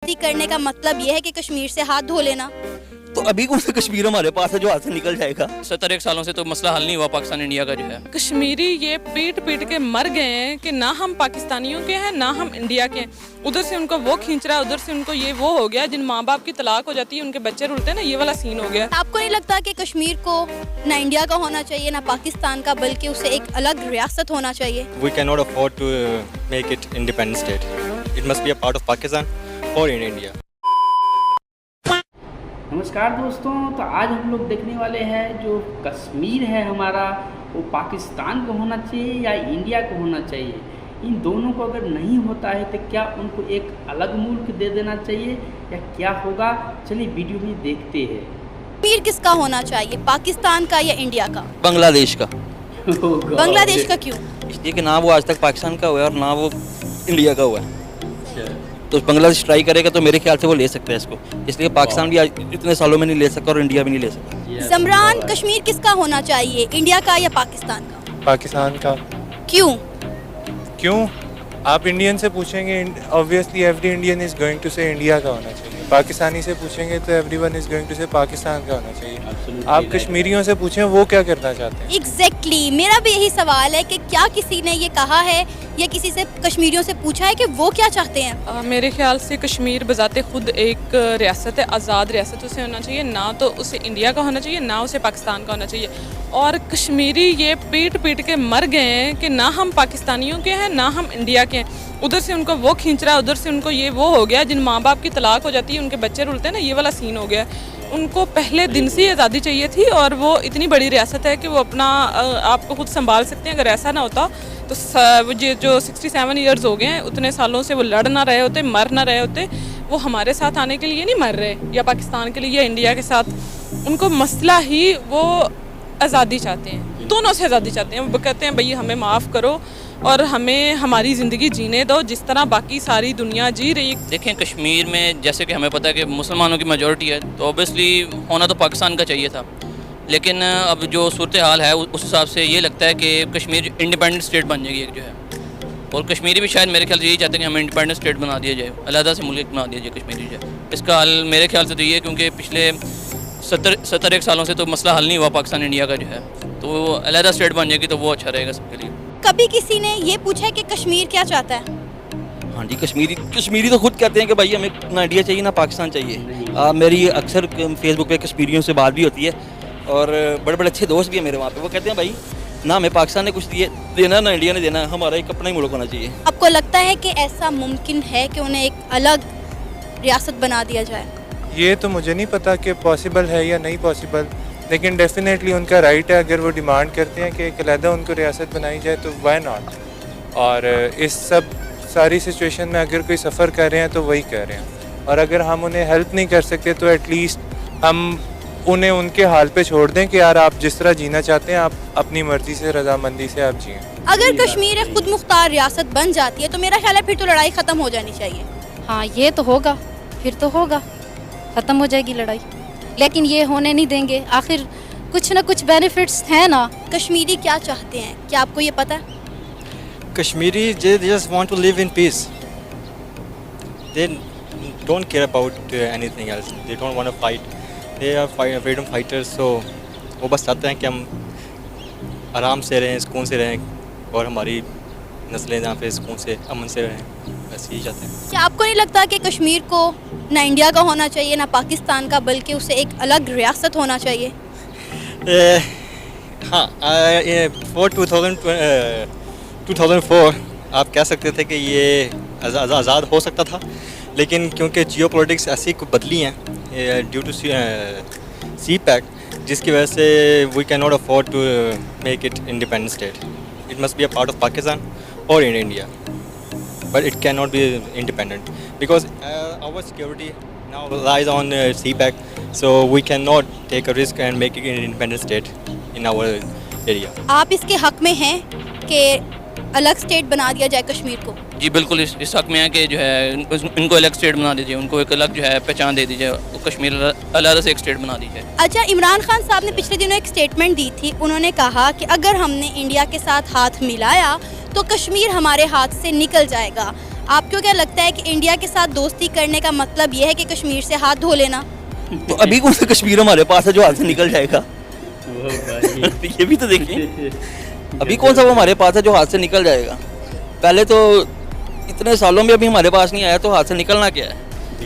दोस्ती करने का मतलब ये है कि कश्मीर से हाथ धो लेना? तो अभी कौन सा कश्मीर हमारे पास है जो हाथ से निकल जाएगा? 70 सालों से तो मसला हल नहीं हुआ पाकिस्तान इंडिया का जो है। कश्मीरी ये पीट पीट के मर गए हैं कि ना हम पाकिस्तानियों के हैं ना हम इंडिया के हैं। उधर से उनको वो खींच रहा है, उधर से उनको ये वो हो गया। जिन माँ बाप की तलाक हो जाती है उनके बच्चे रुलते हैं ना, ये वाला सीन हो गया। आपको नहीं लगता कि कश्मीर को ना इंडिया का होना चाहिए ना पाकिस्तान का, बल्कि उसे एक अलग रियासत होना चाहिए? We cannot afford to make it independent state. It must be a part of Pakistan or in India. नमस्कार दोस्तों, तो आज हम लोग देखने वाले हैं जो कश्मीर है हमारा, वो पाकिस्तान को होना चाहिए या इंडिया को होना चाहिए। इन दोनों को अगर नहीं होता है तो क्या उनको एक अलग मुल्क दे देना चाहिए या क्या होगा? चलिए वीडियो में देखते हैं। कश्मीर किसका होना चाहिए, पाकिस्तान का या इंडिया का? बांग्लादेश का। बांग्लादेश का क्यों? इसलिए कि ना वो आज तक पाकिस्तान का हुआ है और ना वो इंडिया का हुआ है। तो बांग्लादेश ट्राई करेगा तो मेरे ख्याल से वो ले सकता है इसको, इसलिए पाकिस्तान भी आज इतने सालों में नहीं ले सका और इंडिया भी नहीं ले सका। जमरान, कश्मीर किसका होना चाहिए, इंडिया का या पाकिस्तान का? पाकिस्तान का। क्यों? क्यों? आप इंडियन से पूछेंगे, obviously every Indian is going to say India का होना चाहिए। पाकिस्तानी से पूछेंगे तो एवरीवन इज गोइंग टू से पाकिस्तान का होना चाहिए। आप कश्मीरियों से पूछें वो क्या करना चाहते हैं। एग्जैक्टली, मेरा भी यही सवाल है कि क्या किसी ने ये कहा है या किसी से कश्मीरियों से पूछा है कि वो क्या चाहते हैं? मेरे ख्याल से कश्मीर बजाते खुद एक रियासत है, आज़ाद रियासत उसे होना चाहिए। ना तो उसे इंडिया का होना चाहिए ना उसे पाकिस्तान का होना चाहिए। और कश्मीरी ये पीट पीट के मर गए हैं कि ना हम पाकिस्तानियों के हैं ना हम इंडिया के हैं। उधर से उनको वो खींच रहा है, उधर से उनको ये वो हो गया। जिन माँ बाप की तलाक हो जाती है उनके बच्चे रुलते हैं ना, ये वाला सीन हो गया। उनको पहले दिन से ही आज़ादी चाहिए थी और वो इतनी बड़ी रियासत है कि वो अपना आप को खुद संभाल सकते हैं। अगर ऐसा ना होता तो जो 67 ईयर्स हो गए हैं, उतने सालों से वो लड़ ना रहे होते, मर ना रहे होते। वो हमारे साथ आने के लिए नहीं मर रहे, या पाकिस्तान के लिए या इंडिया के साथ। उनको मसला ही वो आज़ादी चाहते हैं, दोनों से आज़ादी चाहते हैं। वो कहते हैं भाई हमें माफ़ करो और हमें हमारी ज़िंदगी जीने दो जिस तरह बाकी सारी दुनिया जी रही। देखें, कश्मीर में जैसे कि हमें पता है कि मुसलमानों की मेजॉरिटी है, तो ऑब्वियसली होना तो पाकिस्तान का चाहिए था। लेकिन अब जो सूरत हाल है उस हिसाब से ये लगता है कि कश्मीर इंडिपेंडेंट स्टेट बन जाएगी एक जो है। और कश्मीरी भी शायद मेरे ख्याल से यही चाहते हैं कि हमें इंडिपेंडेंट स्टेट बना दिया जाए, अलहदा से मुल्क बना दिया जाए कश्मीरी जो है। इसका हल मेरे ख्याल से तो ये है, क्योंकि पिछले 70 सालों से तो मसला हल नहीं हुआ पाकिस्तान इंडिया का जो है। तो अलहदा स्टेट बन जाएगी तो वो अच्छा रहेगा सबके लिए। कभी किसी ने ये पूछा है कि कश्मीर क्या चाहता है? हाँ जी, कश्मीरी तो खुद कहते हैं कि भाई हमें ना इंडिया चाहिए ना पाकिस्तान चाहिए। मेरी अक्सर फेसबुक पे कश्मीरियों से बात भी होती है और बड़े बड़े अच्छे दोस्त भी हैं मेरे वहाँ पे। वो कहते हैं भाई ना हमें पाकिस्तान ने कुछ देना ना इंडिया ने देना, हमारा एक अपना ही मुल्क होना चाहिए। आपको लगता है कि ऐसा मुमकिन है कि उन्हें एक अलग रियासत बना दिया जाए? ये तो मुझे नहीं पता कि पॉसिबल है या नहीं पॉसिबल, लेकिन डेफिनेटली उनका राइट है। अगर वो डिमांड करते हैं कि एक अलहदा उनको रियासत बनाई जाए तो वाई नॉट। और इस सब सारी सिचुएशन में अगर कोई सफ़र कर रहे हैं तो वही कर रहे हैं। और अगर हम उन्हें हेल्प नहीं कर सकते तो एटलीस्ट हम उन्हें उनके हाल पे छोड़ दें कि यार आप जिस तरह जीना चाहते हैं आप अपनी मर्जी से, रजामंदी से आप जिएं। अगर कश्मीर एक खुद मुख्तार रियासत बन जाती है तो मेरा ख्याल है फिर तो लड़ाई ख़त्म हो जानी चाहिए। हाँ, ये तो होगा, फिर तो होगा, ख़त्म हो जाएगी लड़ाई। लेकिन ये होने नहीं देंगे, आखिर कुछ ना कुछ बेनिफिट्स हैं ना। कश्मीरी क्या चाहते हैं, क्या आपको ये पता है? Kashmiri, they just want to live in peace. They don't care about anything else. They don't want to fight. They are freedom fighters. So वो बस चाहते हैं कि हम आराम से रहें, सुकून से रहें और हमारी नस्लें जहाँ पे सुकून से, अमन से रहें, बस यही चाहते हैं। क्या आपको नहीं लगता कि कश्मीर को ना इंडिया का होना चाहिए ना पाकिस्तान का, बल्कि उसे एक अलग रियासत होना चाहिए? हाँ, for 2004 आप कह सकते थे कि ये आज़ाद हो सकता था, लेकिन क्योंकि जियोपॉलिटिक्स ऐसी बदली हैं ड्यू टू CPEC, जिसकी वजह से we can not afford to make it independent state. It must be a part of Pakistan और in India, but it cannot be independent because our security now relies on CPEC, so we cannot take a risk and make it an independent state in our area. आप इसके हक में हैं कि अलग state बना दिया जाए कश्मीर को? जी बिल्कुल, इस हक में है कि जो है इनको अलग स्टेट बना दीजिए, उनको एक अलग जो है पहचान दे दीजिए, कश्मीर अलग से एक स्टेट बना दीजिए। अच्छा, इमरान खान साहब ने पिछले दिनों एक स्टेटमेंट दी थी। उन्होंने कहा कि अगर हमने इंडिया के साथ हाथ मिलाया तो कश्मीर हमारे हाथ से निकल जाएगा। आपको क्या लगता है कि इंडिया के साथ दोस्ती करने का मतलब ये है कि कश्मीर से हाथ धो लेना? तो अभी कौन सा कश्मीर हमारे पास है जो हाथ से निकल जाएगा? वो भाई ये भी तो देखिए, अभी कौन सा वो हमारे पास है जो हाथ से निकल जाएगा? पहले तो इतने सालों में अभी हमारे पास नहीं आया, तो हाथ से निकलना क्या है?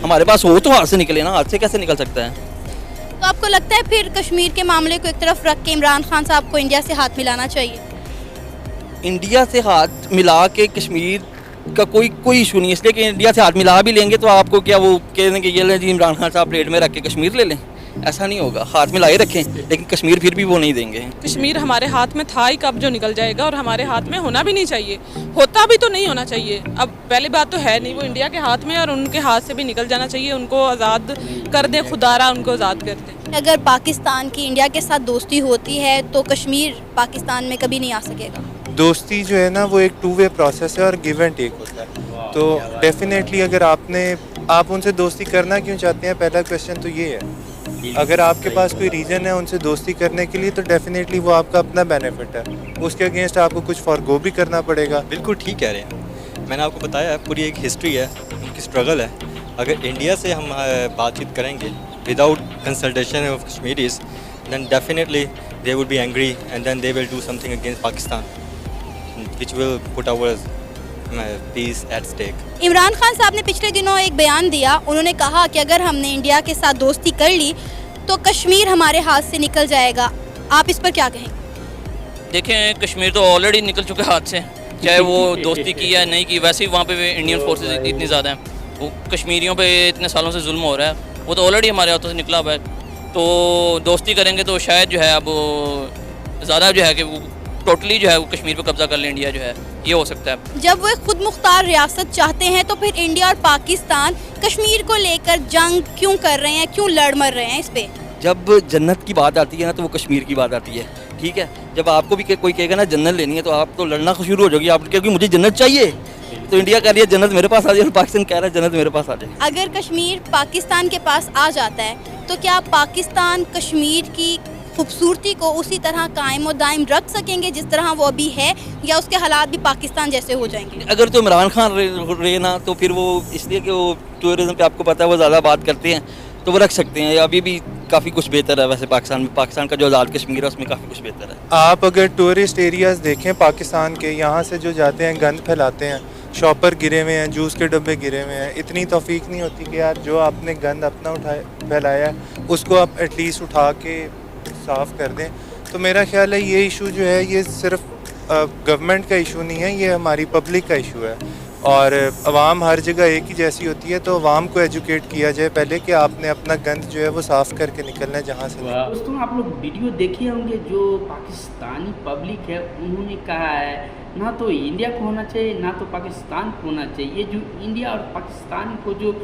हमारे पास हो तो हाथ से निकले ना, हाथ से कैसे निकल सकता है? तो आपको लगता है फिर कश्मीर के मामले को एक तरफ रख के इमरान खान साहब को इंडिया से हाथ मिलाना चाहिए? इंडिया से हाथ मिला के कश्मीर का कोई इशू नहीं है, इसलिए कि इंडिया से हाथ मिला भी लेंगे तो आपको क्या वो कह देंगे ये लें जी इमरान खान साहब प्लेट में रख के कश्मीर ले लें? ऐसा नहीं होगा, हाथ मिलाए रखें, लेकिन कश्मीर फिर भी वो नहीं देंगे। कश्मीर हमारे हाथ में था ही कब जो निकल जाएगा, और हमारे हाथ में होना भी नहीं चाहिए, होता भी तो नहीं होना चाहिए। अब पहली बात तो है नहीं, वो इंडिया के हाथ में, और उनके हाथ से भी निकल जाना चाहिए। उनको आज़ाद कर दें, खुदारा उनको आज़ाद कर दें। अगर पाकिस्तान की इंडिया के साथ दोस्ती होती है तो कश्मीर पाकिस्तान में कभी नहीं आ सकेगा। दोस्ती जो है ना वो एक 2 वे प्रोसेस है और गिव एंड टेक होता है। तो डेफिनेटली अगर आप उनसे दोस्ती करना क्यों चाहते हैं, पहला क्वेश्चन तो ये है। अगर आपके पास कोई रीज़न है उनसे दोस्ती करने के लिए तो डेफिनेटली वो आपका अपना बेनिफिट है, उसके अगेंस्ट आपको कुछ फॉरगो भी करना पड़ेगा। बिल्कुल ठीक कह रहे हैं, मैंने आपको बताया है पूरी एक हिस्ट्री है, उनकी स्ट्रगल है। अगर इंडिया से हम बातचीत करेंगे without consultation of Kashmiris, then definitely they would be angry and then they will do something against Pakistan which will put our peace at stake. Imran Khan साहब ने पिछले दिनों एक बयान दिया, उन्होंने कहा कि अगर हमने इंडिया के साथ दोस्ती कर ली तो कश्मीर हमारे हाथ से निकल जाएगा। आप इस पर क्या कहेंगे? देखें, कश्मीर तो ऑलरेडी निकल चुका है हाथ से, चाहे वो दोस्ती की या नहीं की। वैसे ही वहाँ पे इंडियन फोर्सेस इतनी ज़्यादा हैं, वो कश्मीरियों पे इतने सालों से जुल्म हो रहा है, वो तो ऑलरेडी हमारे हाथों से निकला हुआ है। तो दोस्ती करेंगे तो शायद जो है अब ज़्यादा जो है कि वो टोटली जो है वो कश्मीर पे कब्जा कर ले इंडिया, जो है ये हो सकता है। जब वो एक खुद मुख्तार रियासत चाहते हैं तो फिर इंडिया और पाकिस्तान कश्मीर को लेकर जंग क्यों कर रहे हैं, क्यों लड़ मर रहे हैं इस पे? जब जन्नत की बात आती है ना तो वो कश्मीर की बात आती है, ठीक है। जब आपको भी कोई कहेगा ना जन्नत लेनी है तो आप तो लड़ना शुरू हो जाओगे, आप क्योंकि मुझे जन्नत चाहिए, तो इंडिया कह रही है जन्नत मेरे पास आ जाए और पाकिस्तान कह रहा है जन्नत मेरे पास आ जाए। अगर कश्मीर पाकिस्तान के पास आ जाता है तो क्या पाकिस्तान कश्मीर की खूबसूरती को उसी तरह कायम और दायम रख सकेंगे जिस तरह वो अभी है, या उसके हालात भी पाकिस्तान जैसे हो जाएंगे? अगर तो इमरान खान रहे ना तो फिर वो इसलिए कि वो टूरिज्म पे आपको पता है वो ज़्यादा बात करते हैं, तो वो रख सकते हैं। अभी भी काफ़ी कुछ बेहतर है वैसे पाकिस्तान में, पाकिस्तान का जो आज़ाद कश्मीर है उसमें काफ़ी कुछ बेहतर है। आप अगर टूरिस्ट एरियाज़ देखें पाकिस्तान के, यहाँ से जो जाते हैं गंद फैलाते हैं, शॉपर गिरे हुए हैं, जूस के डब्बे गिरे हुए हैं, इतनी तौफीक नहीं होती कि यार जो आपने गंद अपना फैलाया है उसको आप एटलीस्ट उठा के साफ़ कर दें। तो मेरा ख्याल है ये इशू जो है ये सिर्फ गवर्नमेंट का इशू नहीं है, ये हमारी पब्लिक का इशू है। और अवाम हर जगह एक ही जैसी होती है, तो अवाम को एजुकेट किया जाए पहले कि आपने अपना गंद जो है वो साफ़ करके निकलना है जहाँ से। दोस्तों आप लोग वीडियो देखे होंगे, जो पाकिस्तानी पब्लिक है उन्होंने कहा है ना तो इंडिया को होना चाहिए ना तो पाकिस्तान को होना चाहिए। ये जो इंडिया और पाकिस्तान को जो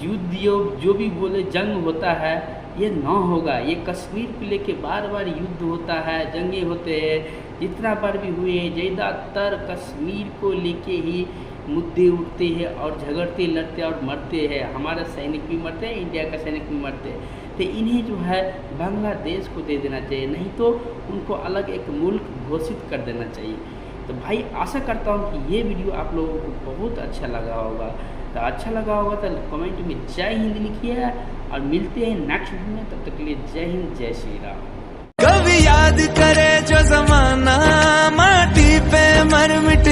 युद्ध जो भी बोले जंग होता है ये ना होगा। ये कश्मीर को लेके बार बार युद्ध होता है, जंगे होते हैं, जितना बार भी हुए ज़्यादातर कश्मीर को लेके ही मुद्दे उठते हैं और झगड़ते लड़ते और मरते हैं। हमारा सैनिक भी मरते हैं, इंडिया का सैनिक भी मरते हैं। तो इन्हें जो है बांग्लादेश को दे देना चाहिए, नहीं तो उनको अलग एक मुल्क घोषित कर देना चाहिए। तो भाई आशा करता हूँ कि ये वीडियो आप लोगों को बहुत अच्छा लगा होगा। तो अच्छा लगा होगा तो कमेंट में जय हिंद लिखिए और मिलते हैं नेक्स्ट वीडियो में। तब तक के लिए जय हिंद, जय श्री राम। कभी याद करे जो जमाना माटी पे मर मिट